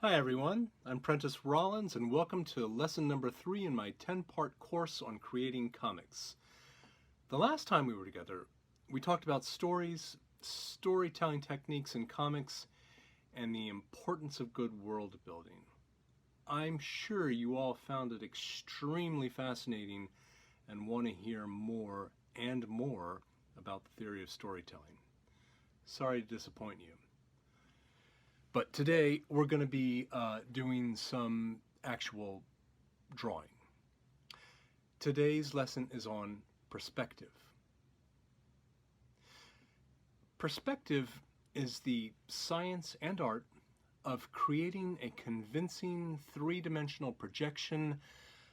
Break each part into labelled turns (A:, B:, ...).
A: Hi everyone, I'm Prentis Rollins and welcome to lesson number 3 in my 10-part course on creating comics. The last time we were together, we talked about stories, storytelling techniques in comics, and the importance of good world building. I'm sure you all found it extremely fascinating and want to hear more and more about the theory of storytelling. Sorry to disappoint you. But today we're going to be doing some actual drawing. Today's lesson is on perspective. Perspective is the science and art of creating a convincing three-dimensional projection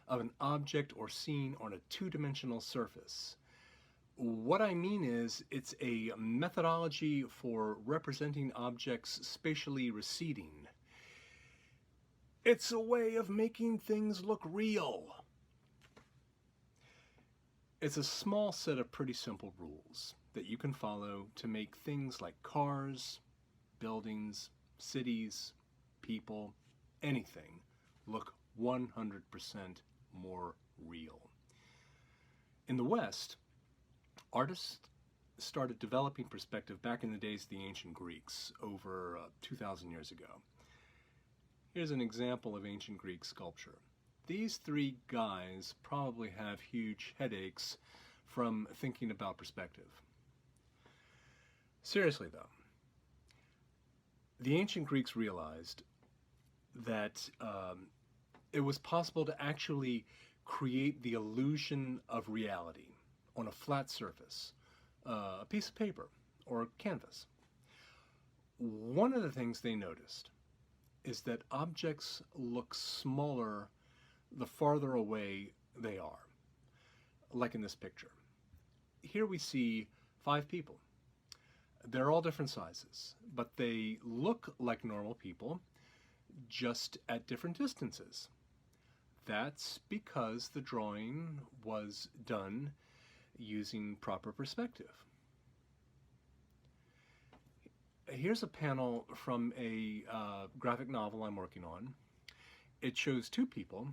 A: of an object or scene on a two-dimensional surface. What I mean is, it's a methodology for representing objects spatially receding. It's a way of making things look real. It's a small set of pretty simple rules that you can follow to make things like cars, buildings, cities, people, anything look 100% more real. In the West, artists started developing perspective back in the days of the ancient Greeks, over 2,000 years ago. Here's an example of ancient Greek sculpture. These three guys probably have huge headaches from thinking about perspective. Seriously though, the ancient Greeks realized that it was possible to actually create the illusion of reality on a flat surface, a piece of paper or canvas. One of the things they noticed is that objects look smaller the farther away they are. Like in this picture. Here we see 5 people. They're all different sizes, but they look like normal people, just at different distances. That's because the drawing was done using proper perspective. Here's a panel from a graphic novel I'm working on. It shows 2 people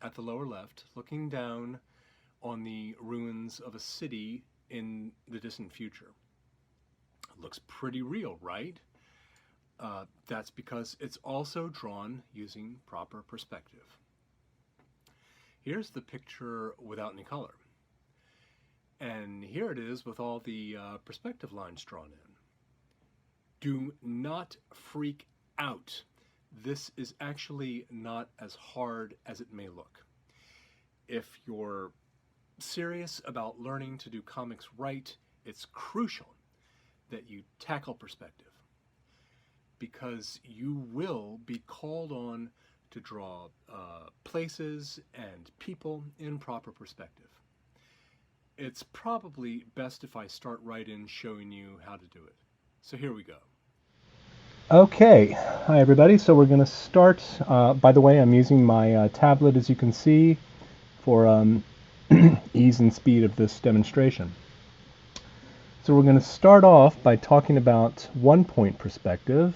A: at the lower left looking down on the ruins of a city in the distant future. It looks pretty real, right? That's because it's also drawn using proper perspective. Here's the picture without any color. And here it is with all the perspective lines drawn in. Do not freak out. This is actually not as hard as it may look. If you're serious about learning to do comics right, it's crucial that you tackle perspective, because you will be called on to draw places and people in proper perspective. It's probably best if I start right in showing you how to do it. So here we go. Okay, hi everybody. So we're going to start, by the way, I'm using my tablet, as you can see, for ease and speed of this demonstration. So we're going to start off by talking about one-point perspective.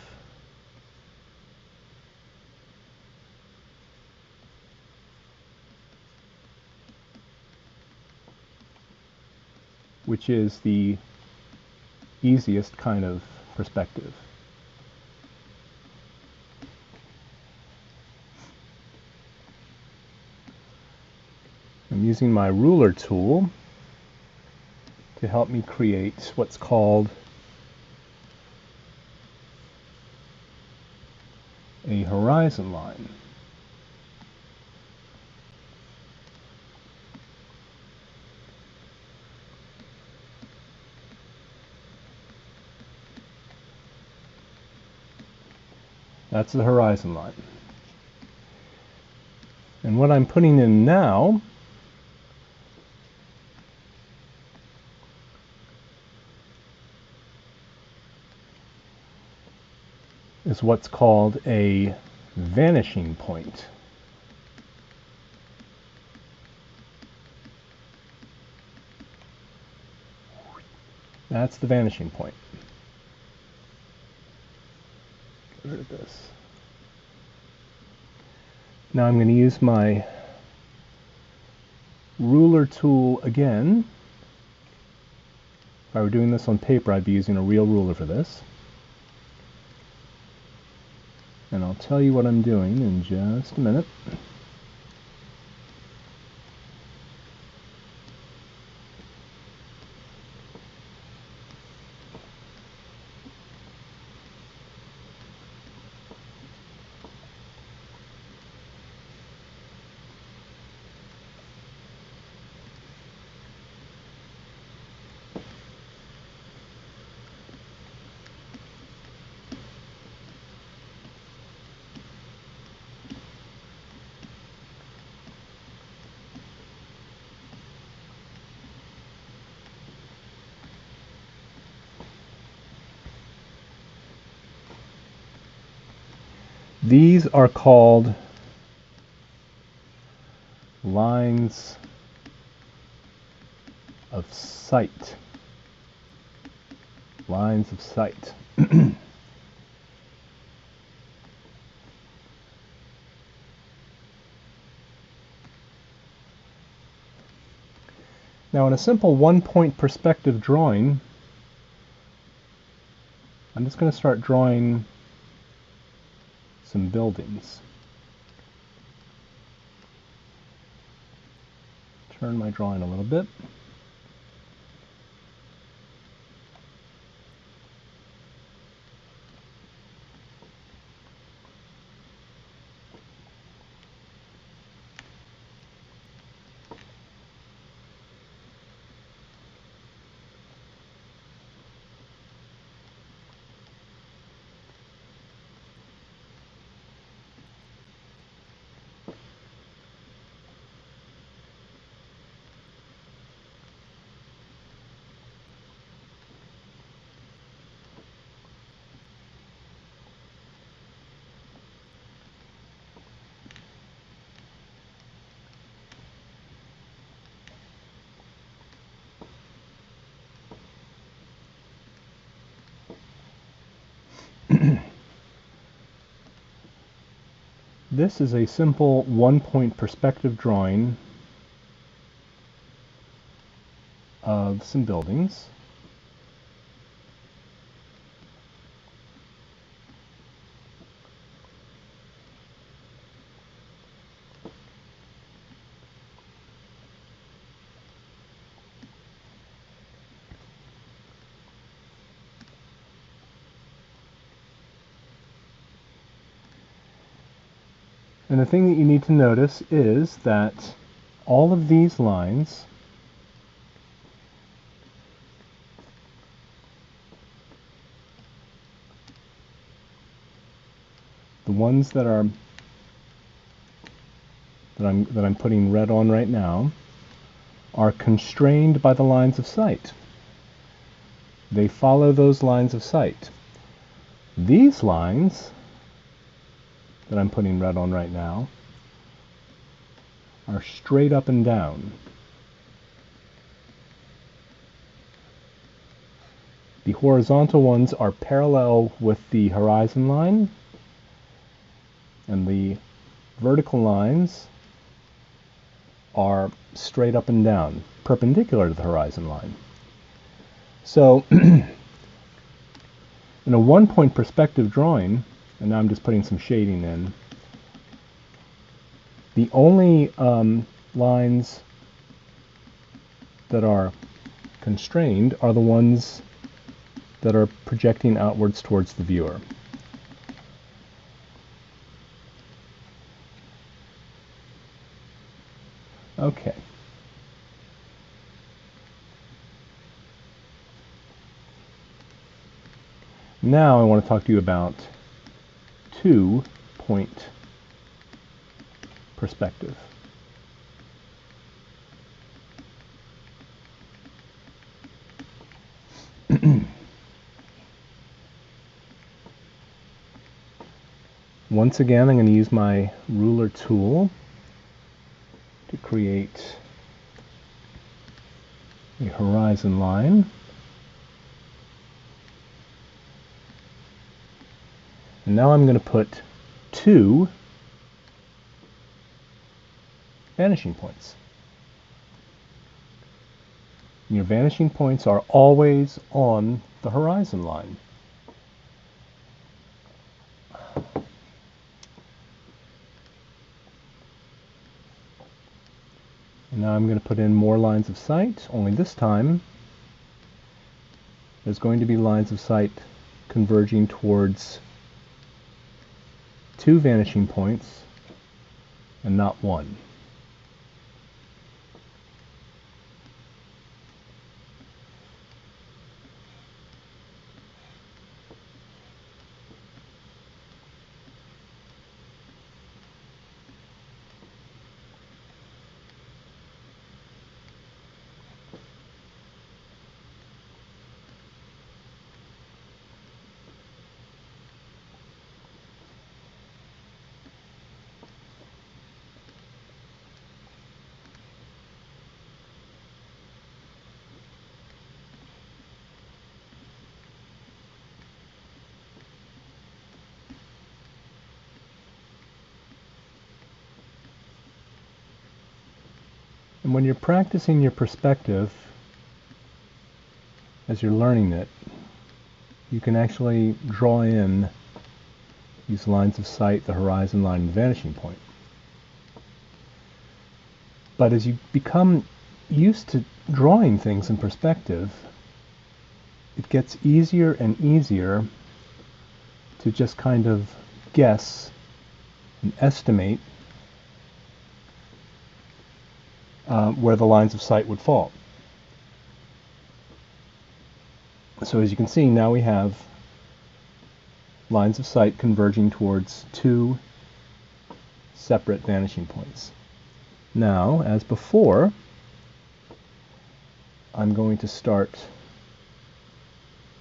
A: Which is the easiest kind of perspective. I'm using my ruler tool to help me create what's called a horizon line. That's the horizon line. And what I'm putting in now is what's called a vanishing point. That's the vanishing point. Get rid of this. Now I'm going to use my ruler tool again. If I were doing this on paper, I'd be using a real ruler for this. And I'll tell you what I'm doing in just a minute. These are called lines of sight. Lines of sight. Now in a simple one-point perspective drawing, I'm just going to start drawing some buildings. Turn my drawing a little bit. This is a simple one-point perspective drawing of some buildings. And the thing that you need to notice is that all of these lines the ones that I'm putting red on right now are constrained by the lines of sight. They follow those lines of sight. These lines that I'm putting red on right now are straight up and down. The horizontal ones are parallel with the horizon line, and the vertical lines are straight up and down, perpendicular to the horizon line. So, in a one-point perspective drawing, and now I'm just putting some shading in, the only lines that are constrained are the ones that are projecting outwards towards the viewer. Okay. Now I want to talk to you about two-point perspective. Once again, I'm going to use my ruler tool to create a horizon line. And now I'm going to put two vanishing points. Your vanishing points are always on the horizon line. And now I'm going to put in more lines of sight, only this time there's going to be lines of sight converging towards 2 vanishing points and not 1. And when you're practicing your perspective, as you're learning it, you can actually draw in these lines of sight, the horizon line and the vanishing point. But as you become used to drawing things in perspective, it gets easier and easier to just kind of guess and estimate where the lines of sight would fall. So as you can see, now we have lines of sight converging towards 2 separate vanishing points. Now, as before, I'm going to start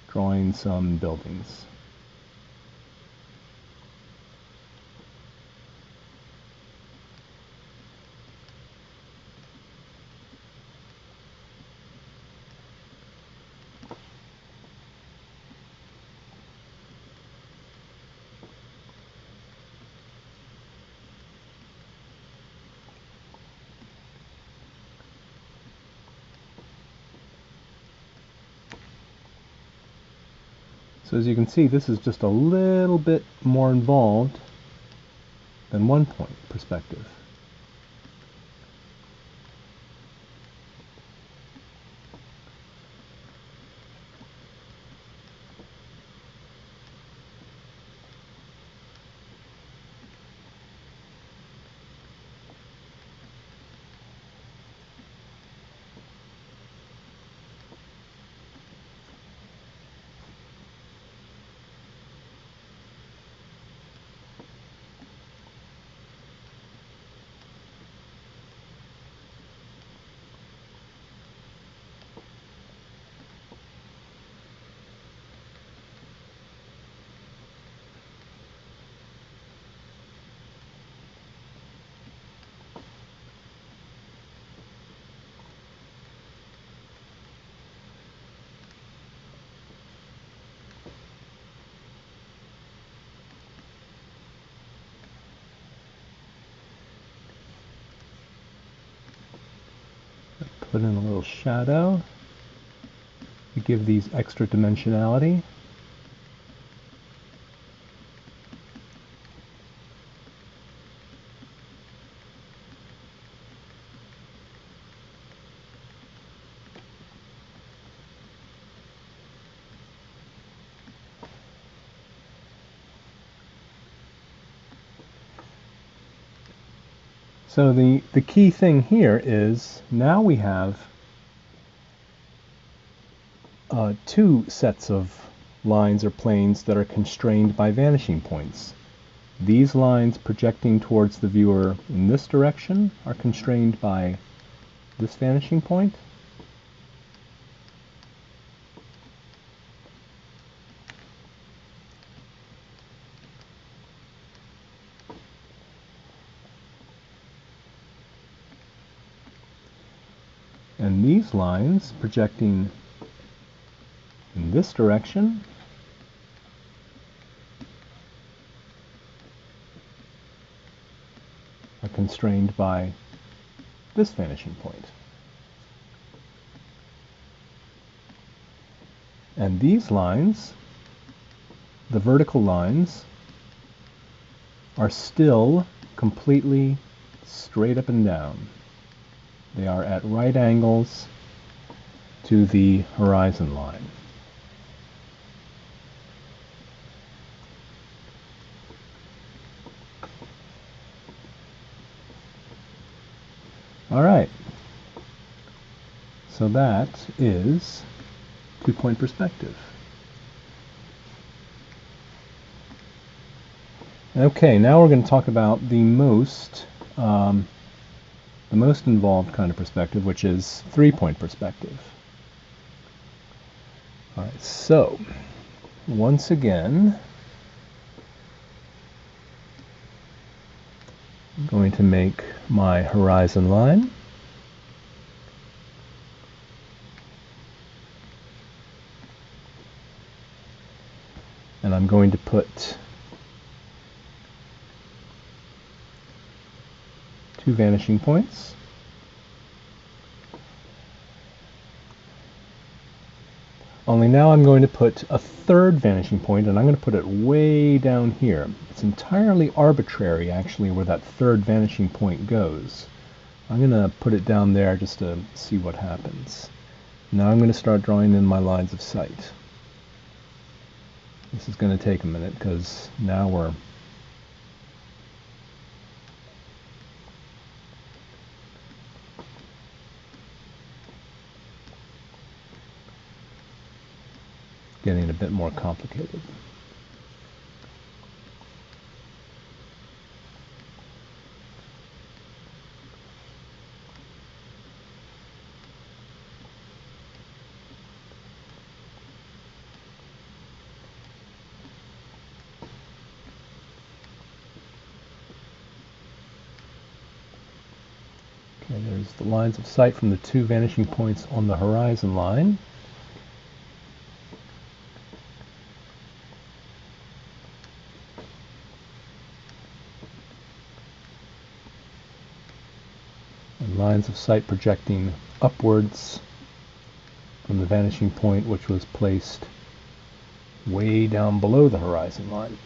A: drawing some buildings. So as you can see, this is just a little bit more involved than one-point perspective. Put in a little shadow to give these extra dimensionality. So the key thing here is now we have 2 sets of lines or planes that are constrained by vanishing points. These lines projecting towards the viewer in this direction are constrained by this vanishing point. And these lines projecting in this direction are constrained by this vanishing point. And these lines, the vertical lines, are still completely straight up and down. They are at right angles to the horizon line. All right, so that is two-point perspective. Okay, now we're going to talk about the most involved kind of perspective, which is three-point perspective. All right, so once again, I'm going to make my horizon line. And I'm going to put two vanishing points. Only now I'm going to put a third vanishing point, and I'm going to put it way down here. It's entirely arbitrary, actually, where that third vanishing point goes. I'm going to put it down there just to see what happens. Now I'm going to start drawing in my lines of sight. This is going to take a minute because now we're getting a bit more complicated. Okay, there's the lines of sight from the two vanishing points on the horizon line. And lines of sight projecting upwards from the vanishing point, which was placed way down below the horizon line.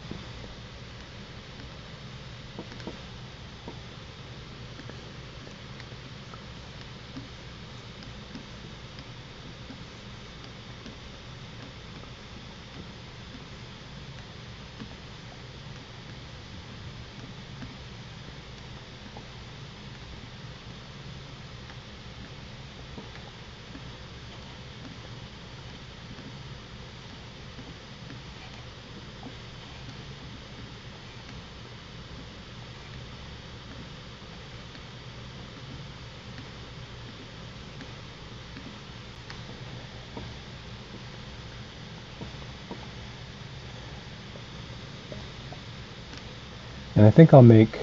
A: And I think I'll make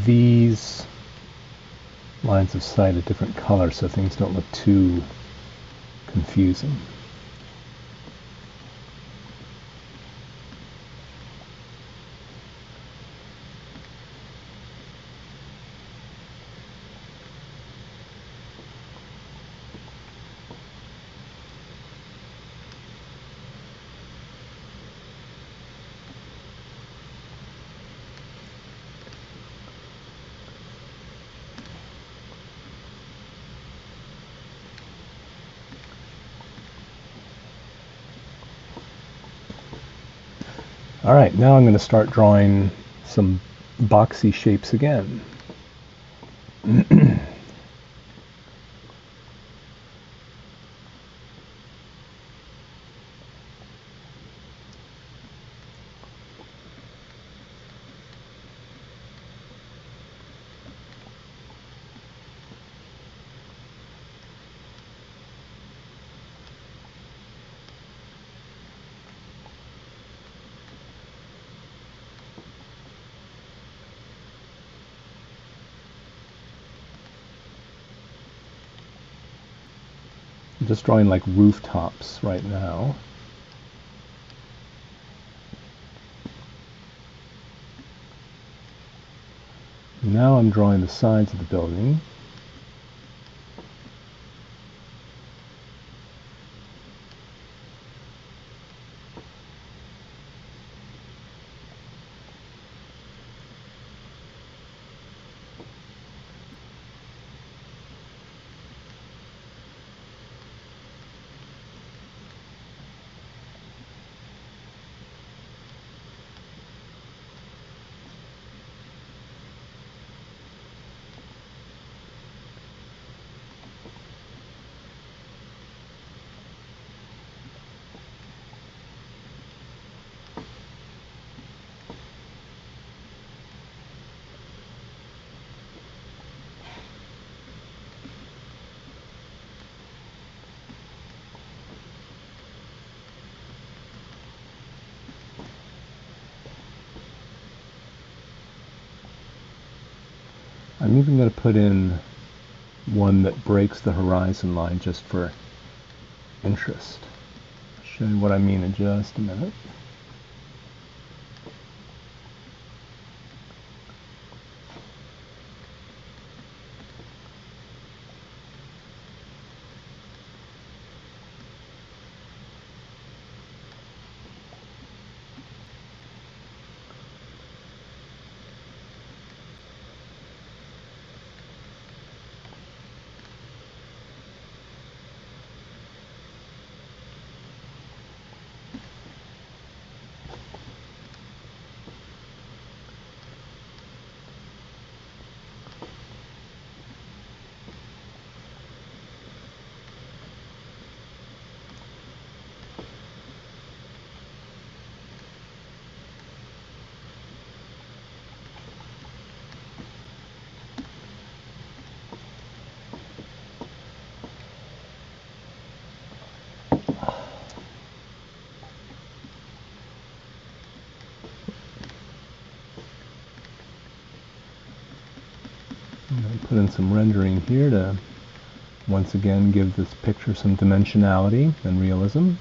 A: these lines of sight a different color so things don't look too confusing. All right, now I'm going to start drawing some boxy shapes again. I'm just drawing like rooftops right now. Now I'm drawing the sides of the building. I'm even going to put in one that breaks the horizon line just for interest. I'll show you what I mean in just a minute. Put in some rendering here to once again give this picture some dimensionality and realism.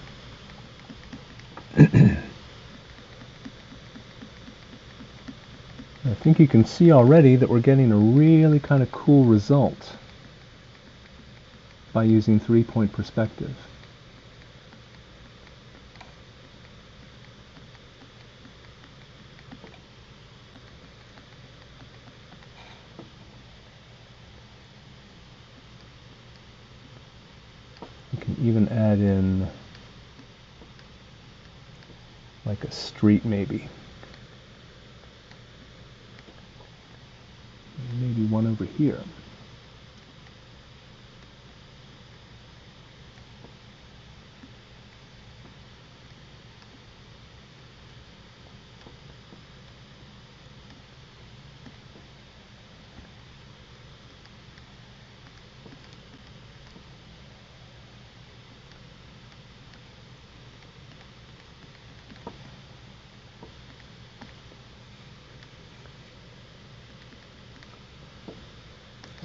A: I think you can see already that we're getting a really kind of cool result by using three-point perspective. Even add in like a street maybe one over here.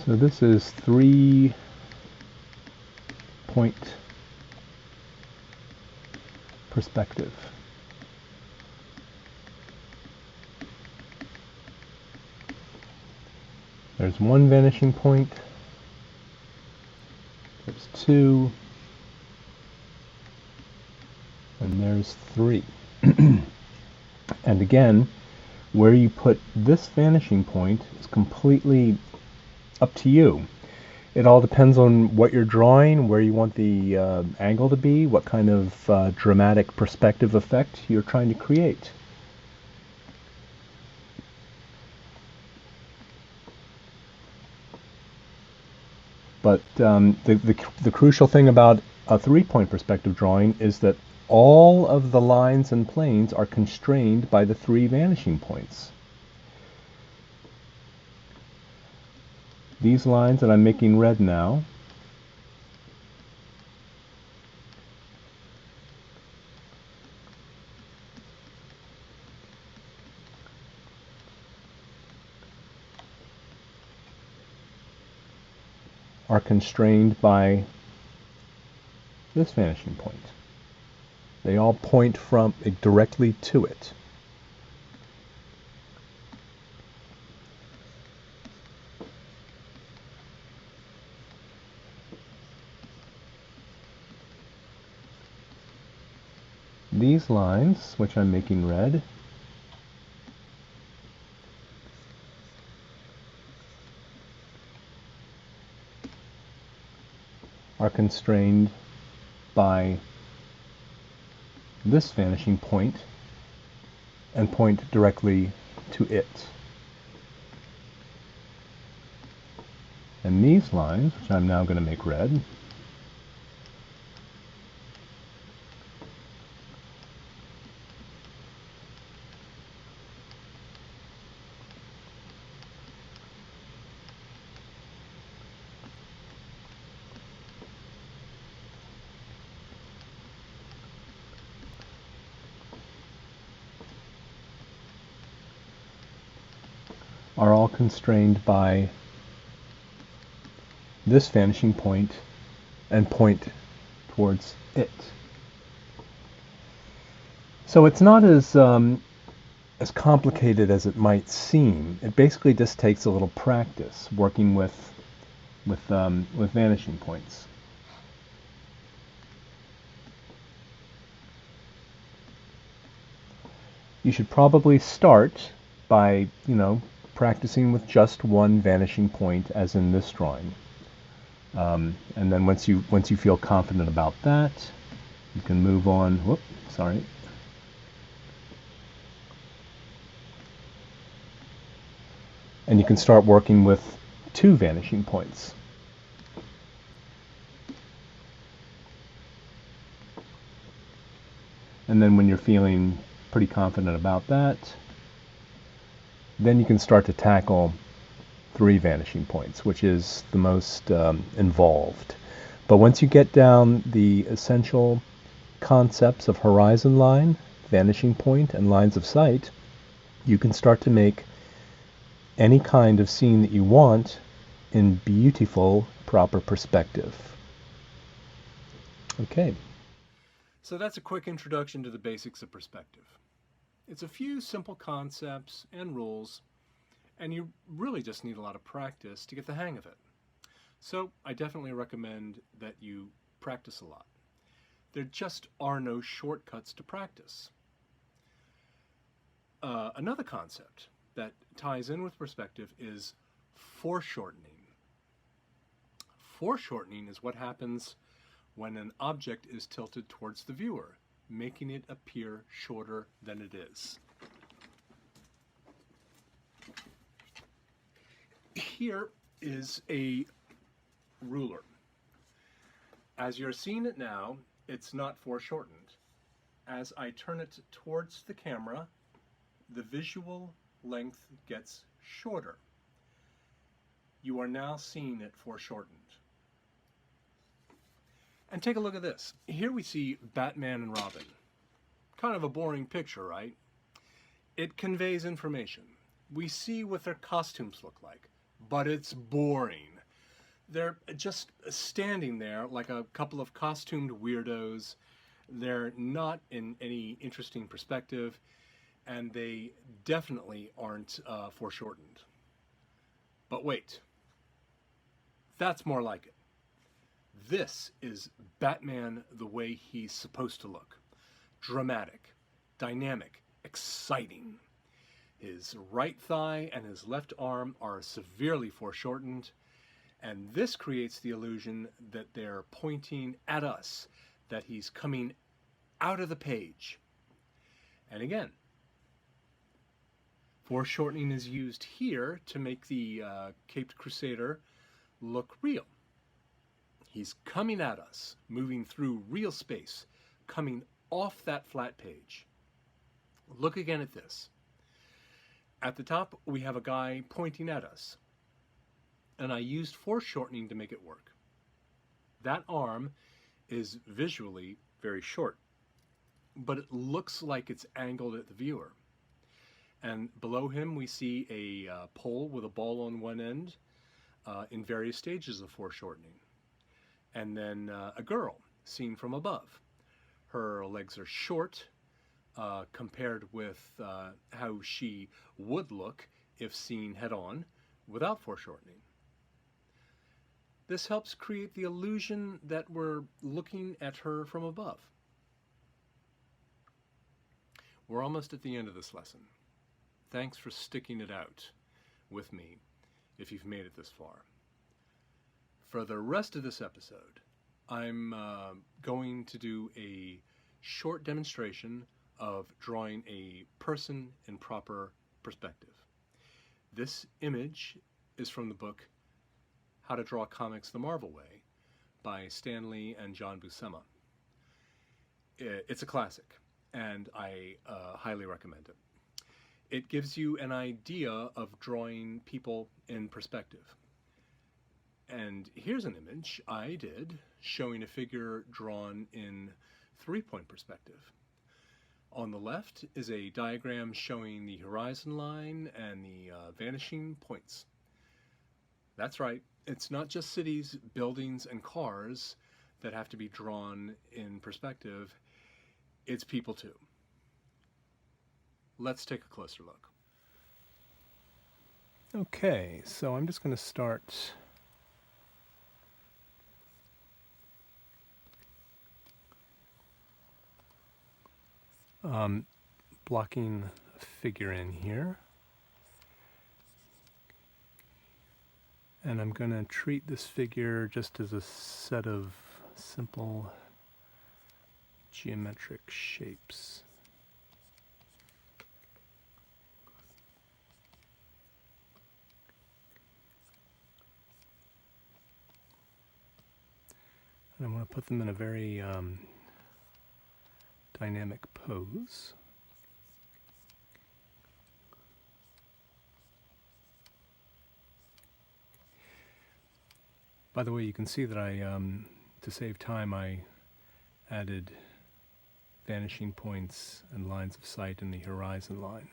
A: So this is 3-point perspective. There's one vanishing point, there's 2, and there's 3. And again, where you put this vanishing point is completely up to you. It all depends on what you're drawing, where you want the angle to be, what kind of dramatic perspective effect you're trying to create. But the crucial thing about a 3-point perspective drawing is that all of the lines and planes are constrained by the 3 vanishing points. These lines that I'm making red now are constrained by this vanishing point. They all point from directly to it. these lines, which I'm making red, are constrained by this vanishing point and point directly to it. And these lines, which I'm now going to make red, are all constrained by this vanishing point and point towards it. So it's not as complicated as it might seem. It basically just takes a little practice working with vanishing points. You should probably start by, practicing with just one vanishing point, as in this drawing. And then once you feel confident about that, you can move on. Whoop, sorry. And you can start working with two vanishing points. And then when you're feeling pretty confident about that, then you can start to tackle three vanishing points, which is the most involved. But once you get down the essential concepts of horizon line, vanishing point, and lines of sight, you can start to make any kind of scene that you want in beautiful, proper perspective. Okay. So that's a quick introduction to the basics of perspective. It's a few simple concepts and rules, and you really just need a lot of practice to get the hang of it. So I definitely recommend that you practice a lot. There just are no shortcuts to practice. Another concept that ties in with perspective is foreshortening. Foreshortening is what happens when an object is tilted towards the viewer, making it appear shorter than it is. Here is a ruler. As you're seeing it now, it's not foreshortened. As I turn it towards the camera, the visual length gets shorter. You are now seeing it foreshortened. And take a look at this. Here we see Batman and Robin. Kind of a boring picture, right? It conveys information. We see what their costumes look like, but it's boring. They're just standing there like a couple of costumed weirdos. They're not in any interesting perspective, and they definitely aren't foreshortened. But wait, that's more like it. This is Batman the way he's supposed to look. Dramatic, dynamic, exciting. His right thigh and his left arm are severely foreshortened, and this creates the illusion that they're pointing at us, that he's coming out of the page. And again, foreshortening is used here to make the Caped Crusader look real. He's coming at us, moving through real space, coming off that flat page. Look again at this. At the top, we have a guy pointing at us, and I used foreshortening to make it work. That arm is visually very short, but it looks like it's angled at the viewer. And below him, we see a pole with a ball on one end in various stages of foreshortening. And then a girl seen from above. Her legs are short compared with how she would look if seen head-on without foreshortening. This helps create the illusion that we're looking at her from above. We're almost at the end of this lesson. Thanks for sticking it out with me if you've made it this far. For the rest of this episode, I'm going to do a short demonstration of drawing a person in proper perspective. This image is from the book How to Draw Comics the Marvel Way by Stan Lee and John Buscema. It's a classic, and I highly recommend it. It gives you an idea of drawing people in perspective. And here's an image I did showing a figure drawn in three-point perspective. On the left is a diagram showing the horizon line and the vanishing points. That's right, it's not just cities, buildings, and cars that have to be drawn in perspective, it's people too. Let's take a closer look. Okay, so I'm just going to start blocking a figure in here. And I'm going to treat this figure just as a set of simple geometric shapes. And I want to put them in a very dynamic pose. By the way, you can see that I, to save time, I added vanishing points and lines of sight in the horizon line.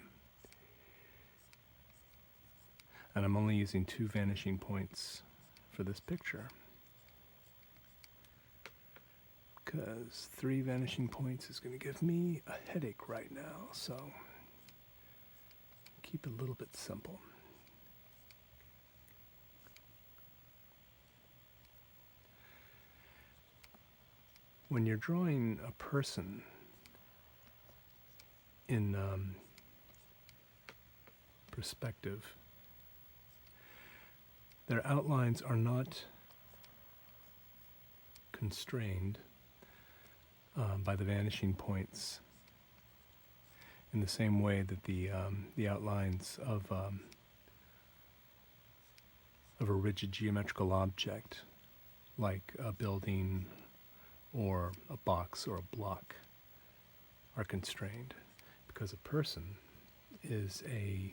A: And I'm only using 2 vanishing points for this picture, because 3 vanishing points is going to give me a headache right now, so keep it a little bit simple. When you're drawing a person in perspective, their outlines are not constrained by the vanishing points in the same way that the outlines of a rigid geometrical object like a building or a box or a block are constrained, because a person is a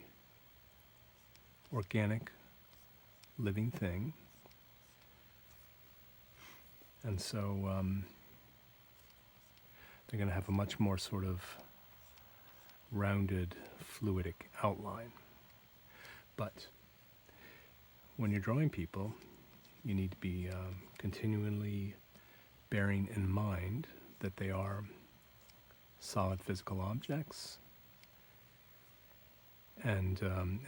A: organic living thing, and so they're going to have a much more sort of rounded, fluidic outline. But when you're drawing people, you need to be continually bearing in mind that they are solid physical objects, and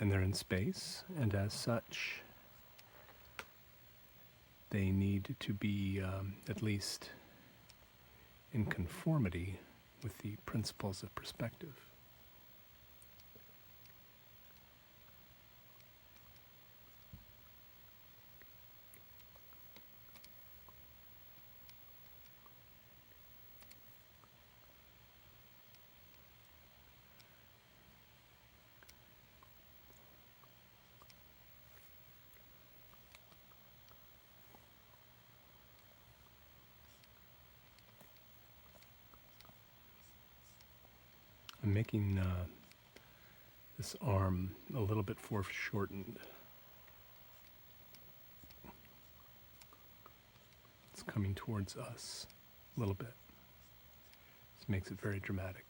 A: they're in space, and as such, they need to be at least in conformity with the principles of perspective. I'm making this arm a little bit foreshortened. It's coming towards us a little bit. This makes it very dramatic.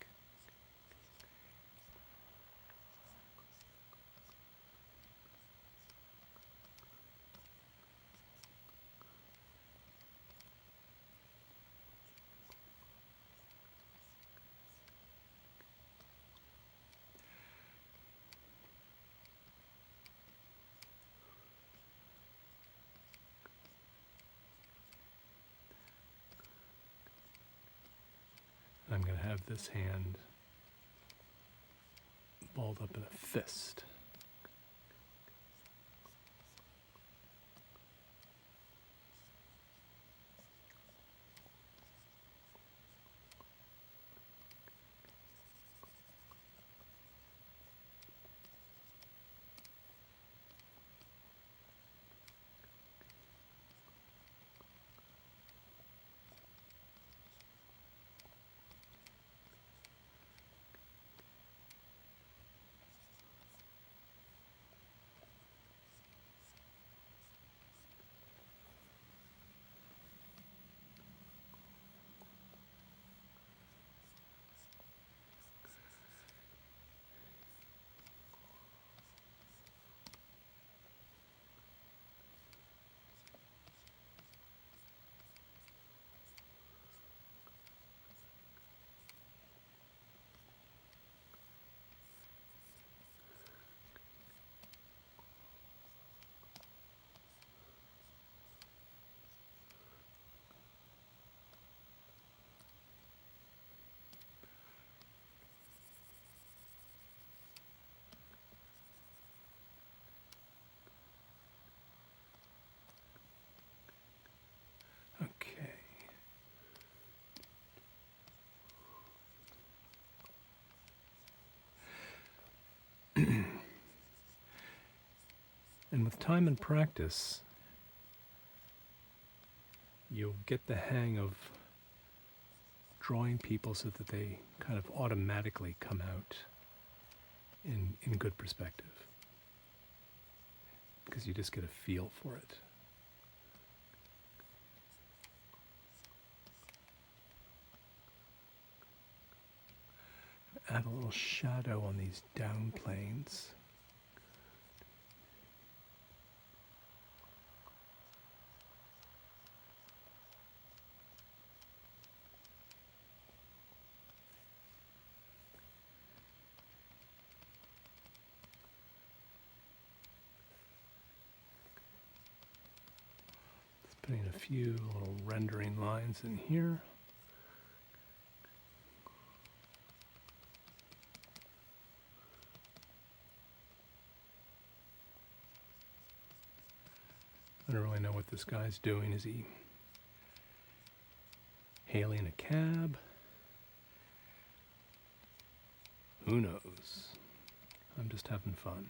A: I'm going to have this hand balled up in a fist. Okay. And with time and practice, you'll get the hang of drawing people so that they kind of automatically come out in good perspective, because you just get a feel for it. Add a little shadow on these down planes. Just putting a few little rendering lines in here. I don't really know what this guy's doing. Is he hailing a cab? Who knows? I'm just having fun.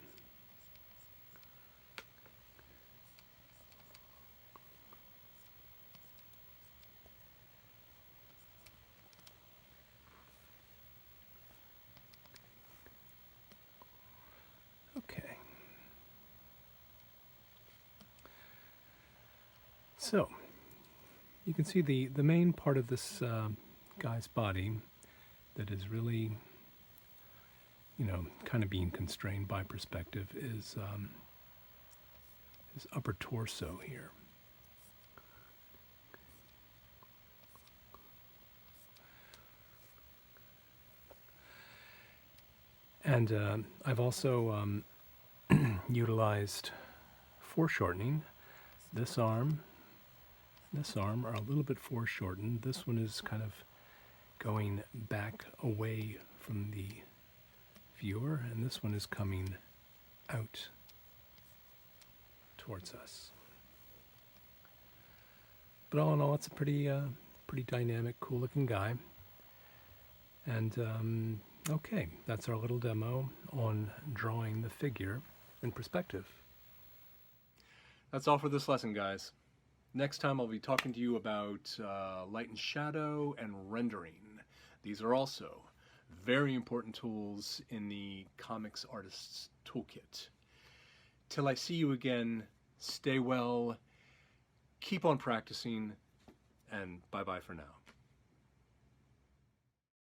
A: Okay. So, you can see the main part of this guy's body that is really, kind of being constrained by perspective is his upper torso here. And I've also utilized foreshortening. This arm are a little bit foreshortened. This one is kind of going back away from the viewer, and this one is coming out towards us. But all in all, it's a pretty dynamic, cool-looking guy. And okay, that's our little demo on drawing the figure in perspective. That's all for this lesson, guys. Next time I'll be talking to you about light and shadow and rendering. These are also very important tools in the comics artist's toolkit. Till I see you again, stay well, keep on practicing, and bye-bye for now.